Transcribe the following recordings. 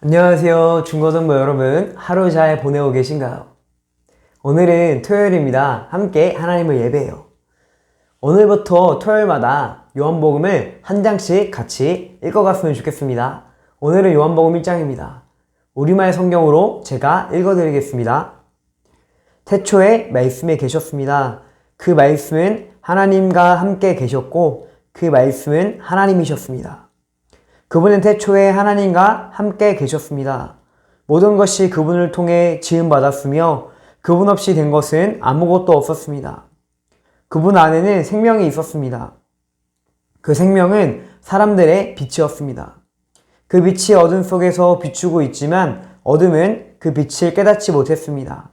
안녕하세요. 중고등부 여러분, 하루 잘 보내고 계신가요? 오늘은 토요일입니다. 함께 하나님을 예배해요. 오늘부터 토요일마다 요한복음을 한 장씩 같이 읽어갔으면 좋겠습니다. 오늘은 요한복음 1장입니다. 우리말 성경으로 제가 읽어드리겠습니다. 태초에 말씀에 계셨습니다. 그 말씀은 하나님과 함께 계셨고 그 말씀은 하나님이셨습니다. 그분은 태초에 하나님과 함께 계셨습니다. 모든 것이 그분을 통해 지음받았으며 그분 없이 된 것은 아무것도 없었습니다. 그분 안에는 생명이 있었습니다. 그 생명은 사람들의 빛이었습니다. 그 빛이 어둠 속에서 비추고 있지만 어둠은 그 빛을 깨닫지 못했습니다.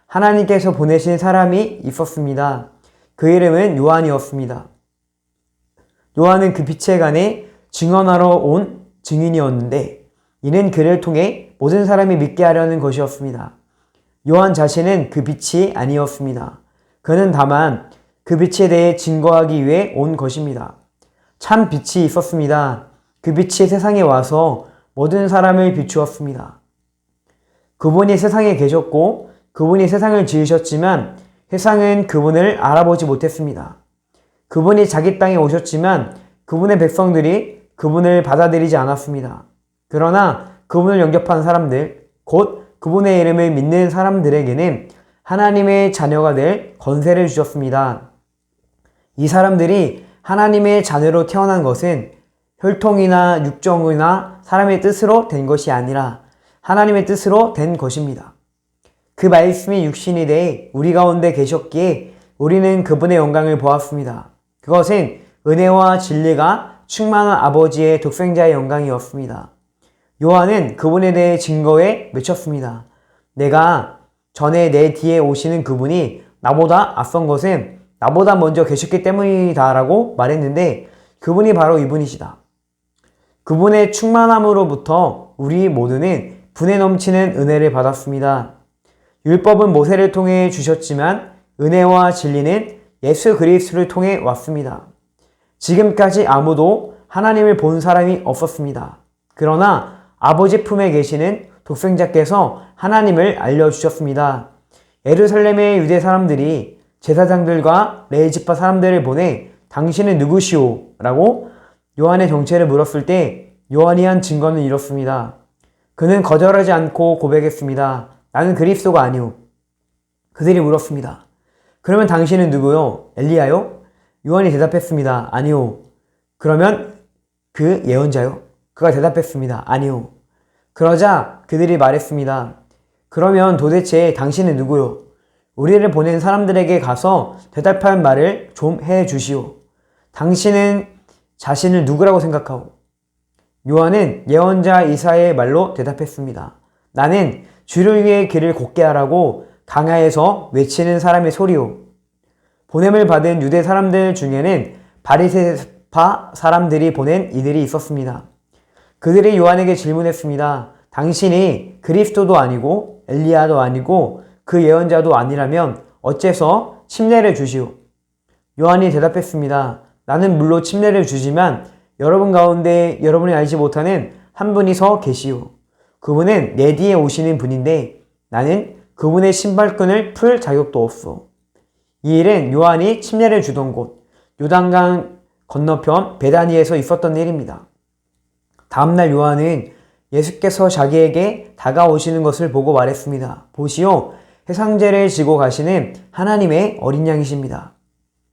하나님께서 보내신 사람이 있었습니다. 그 이름은 요한이었습니다. 요한은 그 빛에 관해 증언하러 온 증인이었는데 이는 그를 통해 모든 사람이 믿게 하려는 것이었습니다. 요한 자신은 그 빛이 아니었습니다. 그는 다만 그 빛에 대해 증거하기 위해 온 것입니다. 참 빛이 있었습니다. 그 빛이 세상에 와서 모든 사람을 비추었습니다. 그분이 세상에 계셨고 그분이 세상을 지으셨지만 세상은 그분을 알아보지 못했습니다. 그분이 자기 땅에 오셨지만 그분의 백성들이 그분을 받아들이지 않았습니다. 그러나 그분을 영접한 사람들, 곧 그분의 이름을 믿는 사람들에게는 하나님의 자녀가 될 권세를 주셨습니다. 이 사람들이 하나님의 자녀로 태어난 것은 혈통이나 육정이나 사람의 뜻으로 된 것이 아니라 하나님의 뜻으로 된 것입니다. 그 말씀이 육신이 돼 우리 가운데 계셨기에 우리는 그분의 영광을 보았습니다. 그것은 은혜와 진리가 충만한 아버지의 독생자의 영광이었습니다. 요한은 그분에 대해 증거에 맺혔습니다. 내가 전에 내 뒤에 오시는 그분이 나보다 앞선 것은 나보다 먼저 계셨기 때문이다 라고 말했는데 그분이 바로 이분이시다. 그분의 충만함으로부터 우리 모두는 분에 넘치는 은혜를 받았습니다. 율법은 모세를 통해 주셨지만 은혜와 진리는 예수 그리스도를 통해 왔습니다. 지금까지 아무도 하나님을 본 사람이 없었습니다. 그러나 아버지 품에 계시는 독생자께서 하나님을 알려주셨습니다. 예루살렘의 유대 사람들이 제사장들과 레위지파 사람들을 보내 당신은 누구시오? 라고 요한의 정체를 물었을 때 요한이 한 증거는 이렇습니다. 그는 거절하지 않고 고백했습니다. 나는 그리스도가 아니오. 그들이 물었습니다. 그러면 당신은 누구요? 엘리야요? 요한이 대답했습니다. 아니요. 그러면 그 예언자요? 그가 대답했습니다. 아니요. 그러자 그들이 말했습니다. 그러면 도대체 당신은 누구요? 우리를 보낸 사람들에게 가서 대답할 말을 좀 해주시오. 당신은 자신을 누구라고 생각하오? 요한은 예언자 이사야의 말로 대답했습니다. 나는 주를 위해 길을 곱게 하라고 강야에서 외치는 사람의 소리오. 보냄을 받은 유대 사람들 중에는 바리새파 사람들이 보낸 이들이 있었습니다. 그들이 요한에게 질문했습니다. 당신이 그리스도도 아니고 엘리야도 아니고 그 예언자도 아니라면 어째서 침례를 주시오? 요한이 대답했습니다. 나는 물론 침례를 주지만 여러분 가운데 여러분이 알지 못하는 한 분이 서 계시오. 그분은 내 뒤에 오시는 분인데 나는 그분의 신발끈을 풀 자격도 없소. 이 일은 요한이 침례를 주던 곳 요단강 건너편 베다니에서 있었던 일입니다. 다음날 요한은 예수께서 자기에게 다가오시는 것을 보고 말했습니다. 보시오, 해상제를 지고 가시는 하나님의 어린 양이십니다.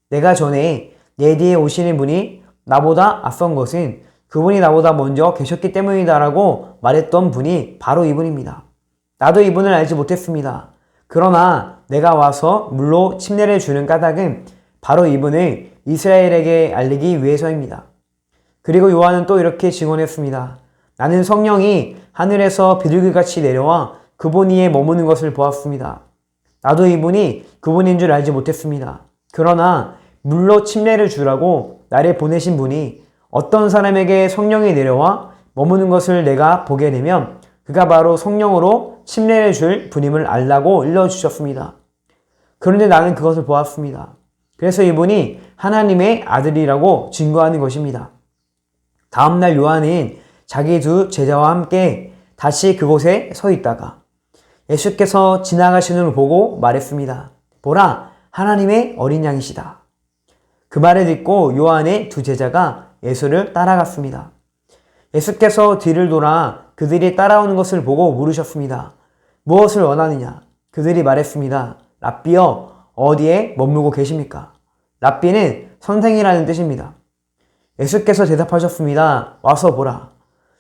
내가 전에 내 뒤에 오시는 분이 나보다 앞선 것은 그분이 나보다 먼저 계셨기 때문이다라고 말했던 분이 바로 이분입니다. 나도 이분을 알지 못했습니다. 그러나 내가 와서 물로 침례를 주는 까닭은 바로 이분을 이스라엘에게 알리기 위해서입니다. 그리고 요한은 또 이렇게 증언했습니다. 나는 성령이 하늘에서 비둘기같이 내려와 그분 위에 머무는 것을 보았습니다. 나도 이분이 그분인 줄 알지 못했습니다. 그러나 물로 침례를 주라고 나를 보내신 분이 어떤 사람에게 성령이 내려와 머무는 것을 내가 보게 되면 그가 바로 성령으로 침례를 줄 분임을 알라고 일러주셨습니다. 그런데 나는 그것을 보았습니다. 그래서 이분이 하나님의 아들이라고 증거하는 것입니다. 다음날 요한은 자기 두 제자와 함께 다시 그곳에 서 있다가 예수께서 지나가시는 걸 보고 말했습니다. 보라, 하나님의 어린 양이시다. 그 말을 듣고 요한의 두 제자가 예수를 따라갔습니다. 예수께서 뒤를 돌아 그들이 따라오는 것을 보고 물으셨습니다. 무엇을 원하느냐? 그들이 말했습니다. 랍비여, 어디에 머물고 계십니까? 랍비는 선생이라는 뜻입니다. 예수께서 대답하셨습니다. 와서 보라.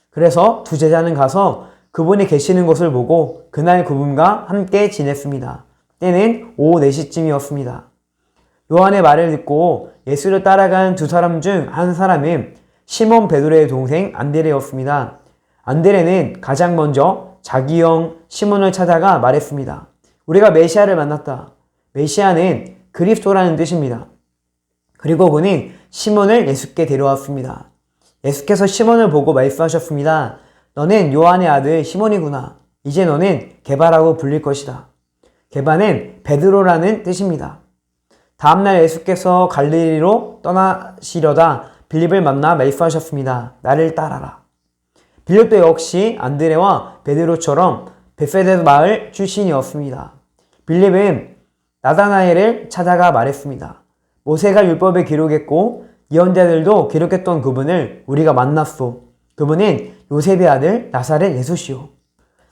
그래서 두 제자는 가서 그분이 계시는 곳을 보고 그날 그분과 함께 지냈습니다. 때는 오후 4시쯤이었습니다. 요한의 말을 듣고 예수를 따라간 두 사람 중 한 사람은 시몬 베드로의 동생 안드레였습니다. 안드레는 가장 먼저 자기 형 시몬을 찾아가 말했습니다. 우리가 메시아를 만났다. 메시아는 그리스도라는 뜻입니다. 그리고 그는 시몬을 예수께 데려왔습니다. 예수께서 시몬을 보고 말씀하셨습니다. 너는 요한의 아들 시몬이구나. 이제 너는 게바라고 불릴 것이다. 게바는 베드로라는 뜻입니다. 다음날 예수께서 갈릴리로 떠나시려다 빌립을 만나 말씀하셨습니다. 나를 따라라. 빌립도 역시 안드레와 베드로처럼 벳세다 마을 출신이었습니다. 빌립은 나다나엘을 찾아가 말했습니다. 모세가 율법에 기록했고 예언자들도 기록했던 그분을 우리가 만났소. 그분은 요셉의 아들 나사렛 예수시오.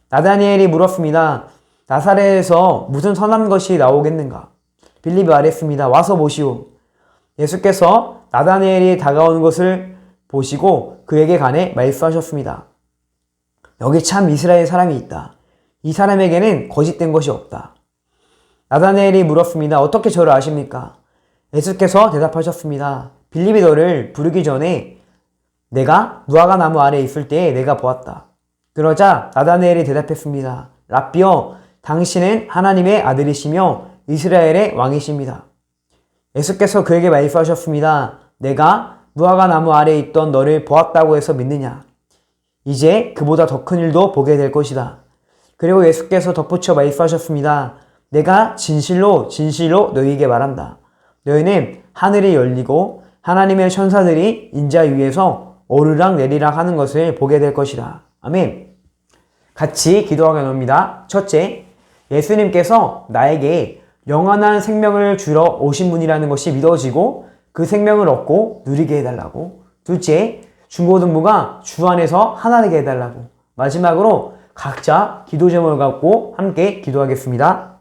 나다니엘이 물었습니다. 나사렛에서 무슨 선한 것이 나오겠는가? 빌립이 말했습니다. 와서 보시오. 예수께서 나다니엘이 다가오는 것을 보시고 그에게 관해 말씀하셨습니다. 여기 참 이스라엘 사람이 있다. 이 사람에게는 거짓된 것이 없다. 나다니엘이 물었습니다. 어떻게 저를 아십니까? 예수께서 대답하셨습니다. 빌립이 너를 부르기 전에 내가 무화과 나무 아래에 있을 때에 내가 보았다. 그러자 나다니엘이 대답했습니다. 랍비여, 당신은 하나님의 아들이시며 이스라엘의 왕이십니다. 예수께서 그에게 말씀하셨습니다. 내가 무화과 나무 아래에 있던 너를 보았다고 해서 믿느냐? 이제 그보다 더 큰 일도 보게 될 것이다. 그리고 예수께서 덧붙여 말씀하셨습니다. 내가 진실로 진실로 너희에게 말한다. 너희는 하늘이 열리고 하나님의 천사들이 인자 위에서 오르락 내리락 하는 것을 보게 될 것이다. 아멘. 같이 기도하게 나옵니다. 첫째, 예수님께서 나에게 영원한 생명을 주러 오신 분이라는 것이 믿어지고 그 생명을 얻고 누리게 해달라고. 둘째, 중고등부가 주 안에서 하나 되게 해달라고. 마지막으로 각자 기도 제목을 갖고 함께 기도하겠습니다.